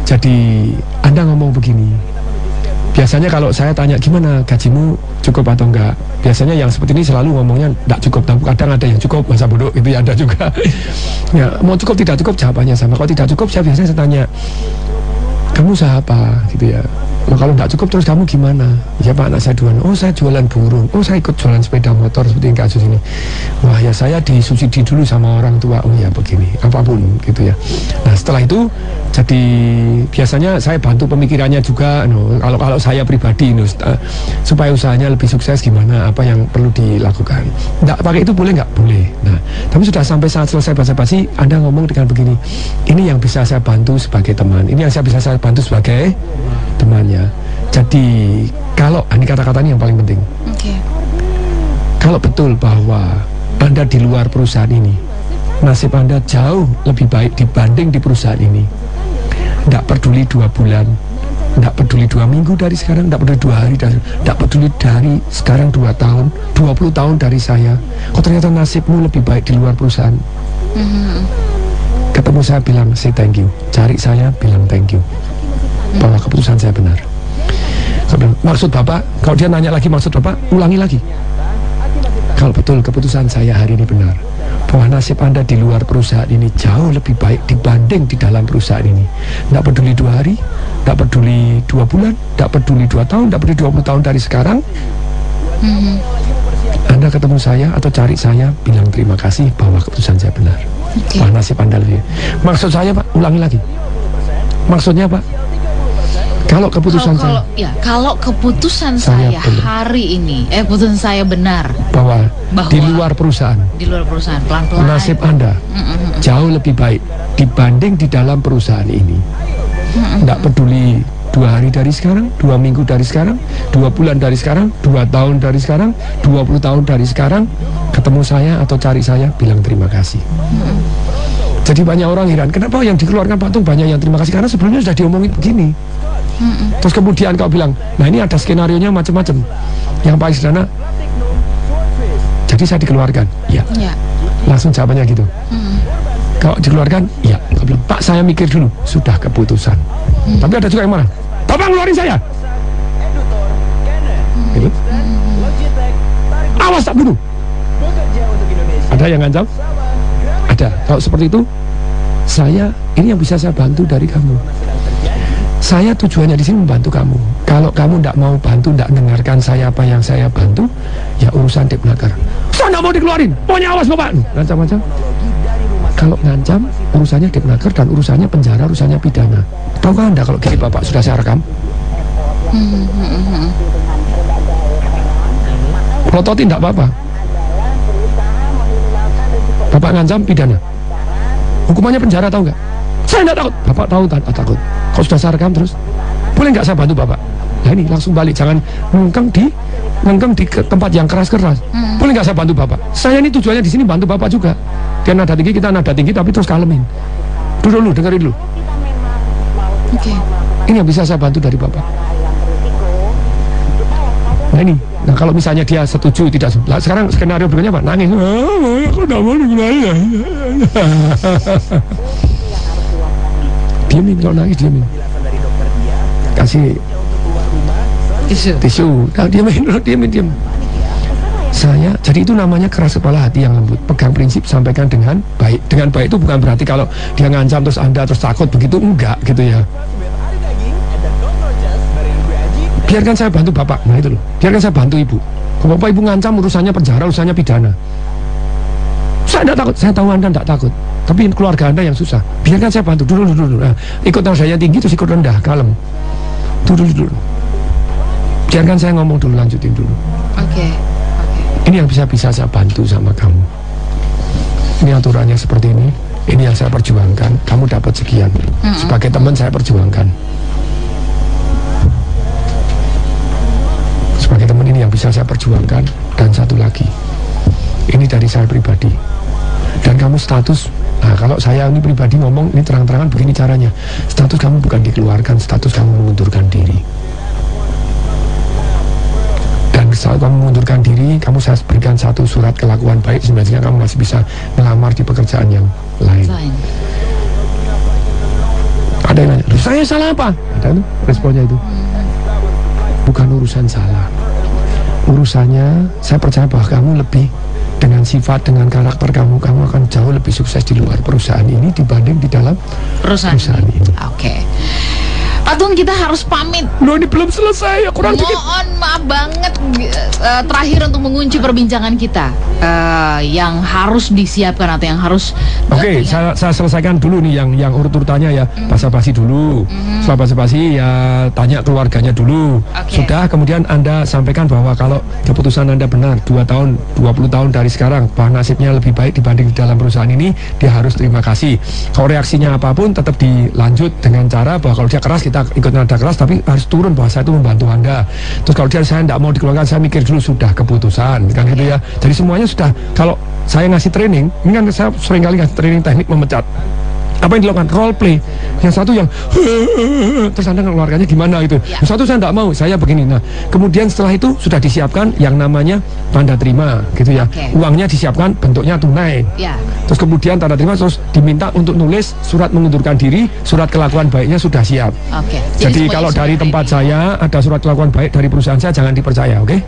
jadi Anda ngomong begini. Biasanya kalau saya tanya gimana gajimu cukup atau enggak, biasanya yang seperti ini selalu ngomongnya enggak cukup, tapi kadang ada yang cukup, masa bodoh itu ya ada juga. Ya mau cukup tidak cukup jawabannya sama. Kalau tidak cukup saya biasanya tanya kamu usaha apa gitu ya. Nah, kalau tidak cukup terus kamu gimana? Ya Pak, anak saya jualan. Oh saya jualan burung. Oh saya ikut jualan sepeda motor seperti kasus ini. Wah ya saya disubsidi dulu sama orang tua. Oh ya begini, apapun gitu ya. Nah setelah itu jadi biasanya saya bantu pemikirannya juga. Kalau saya pribadi, supaya usahanya lebih sukses gimana, apa yang perlu dilakukan. Nggak pakai itu boleh nggak? Boleh. Nah tapi sudah sampai saat selesai basa-basi, Anda ngomong dengan begini. Ini yang bisa saya bantu sebagai teman. Ini yang bisa saya bantu sebagai temannya. Jadi kalau ini kata-kata ini yang paling penting. Kalau betul bahwa Anda di luar perusahaan ini, nasib Anda jauh lebih baik dibanding di perusahaan ini. Tidak peduli 2 bulan, tidak peduli 2 minggu dari sekarang, tidak peduli 2 hari tidak peduli dari sekarang 2 tahun, 20 tahun dari saya. Kok ternyata nasibmu lebih baik di luar perusahaan. Ketemu saya bilang say thank you, cari saya bilang thank you, bahwa keputusan saya benar. Maksud Bapak, kalau dia nanya lagi maksud Bapak, ulangi lagi. Kalau betul keputusan saya hari ini benar, bahwa nasib Anda di luar perusahaan ini jauh lebih baik dibanding di dalam perusahaan ini. Tidak peduli 2 hari, tidak peduli 2 bulan, tidak peduli 2 tahun, tidak peduli 20 tahun dari sekarang. Anda ketemu saya atau cari saya, bilang terima kasih bahwa keputusan saya benar. Wah nasib Anda lebih. Maksud saya Pak, ulangi lagi. Maksudnya Pak, kalau keputusan kalau keputusan saya hari ini, keputusan saya benar bahwa di luar perusahaan, pelan-pelan nasib Anda jauh lebih baik dibanding di dalam perusahaan ini. Tidak peduli 2 hari dari sekarang, 2 minggu dari sekarang, 2 bulan dari sekarang, 2 tahun dari sekarang, 20 tahun dari sekarang, ketemu saya atau cari saya, bilang terima kasih. Jadi banyak orang heran, kenapa yang dikeluarkan Pak Tung banyak yang terima kasih, karena sebelumnya sudah diomongin begini. Terus kemudian kau bilang, nah ini ada skenario-nya macam-macam. Yang paling sederhana, jadi saya dikeluarkan, ya. Langsung jawabannya gitu. Kalau dikeluarkan, ya. Kau bilang, Pak saya mikir dulu, sudah keputusan. Tapi ada juga yang marah, Bapak ngeluarin saya. Gitu. Awas tak bunuh. Ada yang ngancam? Ada. Kalau seperti itu, ini yang bisa saya bantu dari kamu. Saya tujuannya di sini membantu kamu. Kalau kamu tidak mau bantu, tidak dengarkan saya apa yang saya bantu, ya urusan Depnaker. Saya tidak mau dikeluarin. Pokoknya awas Bapak. Ngancam-ngancam. Kalau ngancam, urusannya Depnaker dan urusannya penjara, urusannya pidana. Tahukah Anda kalau gini Bapak sudah saya rekam? Melototin tidak apa-apa. Bapak ngancam pidana. Hukumannya penjara, tahu nggak? Saya tidak takut. Bapak tahu tak takut. Kalau sudah saya rekam terus, boleh nggak saya bantu Bapak? Nah ini langsung balik, jangan ngengkang di tempat yang keras-keras. Boleh nggak saya bantu Bapak? Saya ini tujuannya di sini bantu Bapak juga. Dia nada tinggi, kita nada tinggi, tapi terus kalemin. Dulu dengerin dulu. Oke. Ini yang bisa saya bantu dari Bapak. Nah ini, nah kalau misalnya dia setuju tidak, lah sekarang skenario berikutnya apa? Nangis. Aku tidak mau nangis. Diamin, kalau nangis diamin. Kasih tisu. Nah, diamin. Saya, jadi itu namanya keras kepala hati yang lembut. Pegang prinsip, sampaikan dengan baik. Dengan baik itu bukan berarti kalau dia ngancam terus Anda terus takut, begitu enggak gitu ya. Biarkan saya bantu Bapak. Nah itu loh. Biarkan saya bantu Ibu. Kalau Bapak Ibu ngancam urusannya penjara, urusannya pidana. Saya tidak takut. Saya tahu Anda tidak takut. Tapi keluarga Anda yang susah. Biarkan saya bantu. Dulu. Nah, ikut nadanya tinggi terus ikut rendah, kalem. Dulu. Biarkan saya ngomong dulu, lanjutin dulu. Oke. Ini yang bisa saya bantu sama kamu. Ini aturannya seperti ini. Ini yang saya perjuangkan. Kamu dapat sekian. Sebagai teman saya perjuangkan. Sebagai teman ini yang bisa saya perjuangkan. Dan satu lagi, ini dari saya pribadi. Dan kamu status, nah kalau saya ini pribadi ngomong, ini terang-terangan begini caranya. Status kamu bukan dikeluarkan, status kamu mengundurkan diri. Dan saat kamu mengundurkan diri, kamu saya berikan satu surat kelakuan baik, sebenarnya kamu masih bisa melamar di pekerjaan yang lain. Ada yang nanya, saya salah apa? Ada tuh responnya itu. Bukan urusan salah. Urusannya, saya percaya bahwa kamu lebih dengan sifat, dengan karakter kamu akan jauh lebih sukses di luar perusahaan ini dibanding di dalam perusahaan ini. Oke. Pak Tung, kita harus pamit. Loh, ini belum selesai ya, kurang dikit. Mohon maaf banget, terakhir untuk mengunci perbincangan kita, yang harus disiapkan atau yang harus. Oke, saya selesaikan dulu nih yang urut-urutannya ya. Basa-basi dulu. Setelah basa-basi ya tanya keluarganya dulu. Sudah, kemudian Anda sampaikan bahwa kalau keputusan Anda benar, 2 tahun, 20 tahun dari sekarang, bahwa nasibnya lebih baik dibanding di dalam perusahaan ini, dia harus terima kasih. Kalau reaksinya apapun tetap dilanjut dengan cara bahwa kalau dia keras kita ikut nada keras, tapi harus turun bahwa saya itu membantu Anda. Terus kalau dia saya tidak mau dikeluarkan, saya mikir dulu, sudah keputusan kan gitu ya. Jadi semuanya sudah. Kalau saya ngasih training, ini kan saya sering kali ngasih training teknik memecat. Apa yang dilakukan? Role play. Yang satu yang terus Anda ngeluarkannya gimana gitu. Yang satu saya tidak mau, saya begini. Nah, kemudian setelah itu sudah disiapkan yang namanya tanda terima gitu ya. Uangnya disiapkan bentuknya tunai. Terus kemudian tanda terima terus diminta untuk nulis surat mengundurkan diri, surat kelakuan baiknya sudah siap. Jadi kalau dari tempat saya ada surat kelakuan baik dari perusahaan saya, jangan dipercaya, oke?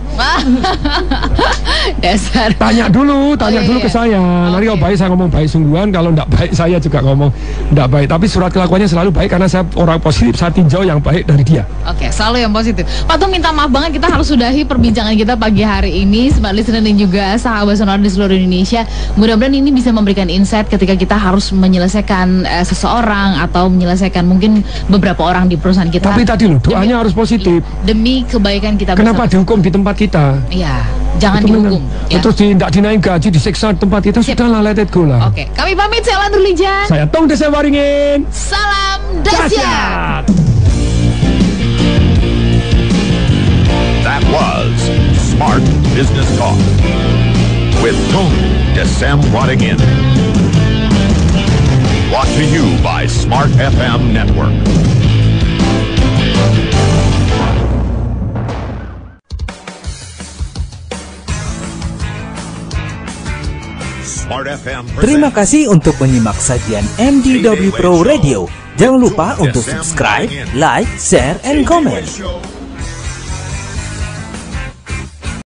Dasar. Tanya dulu ke saya. Nanti kalau baik saya ngomong baik sungguhan, kalau tidak baik saya juga ngomong tidak baik. Tapi surat kelakuannya selalu baik karena saya orang positif, saya tinjau yang baik dari dia. Oke, selalu yang positif. Pak Tung, minta maaf banget, kita harus sudahi perbincangan kita pagi hari ini. Smart Listener dan juga sahabat sonora di seluruh Indonesia. Mudah-mudahan ini bisa memberikan insight ketika kita harus menyelesaikan seseorang atau menyelesaikan mungkin beberapa orang di perusahaan kita. Tapi tadi loh, doanya harus positif. Demi kebaikan kita bersama. Kenapa dihukum di tempat kita? Iya, jangan dihukum. Terus tidak dinaik gaji, disiksa di tempat kita, sudahlah, let it go lah. Oke, kami pamit, saya Lantur Lijan. Saya Tong Desem Waringin. Salam dahsyat. That was Smart Business Talk with Tong Desem Waringin. Brought to you by Smart FM Network. Terima kasih untuk menyimak sajian MDW Pro Radio. Jangan lupa untuk subscribe, like, share, and comment.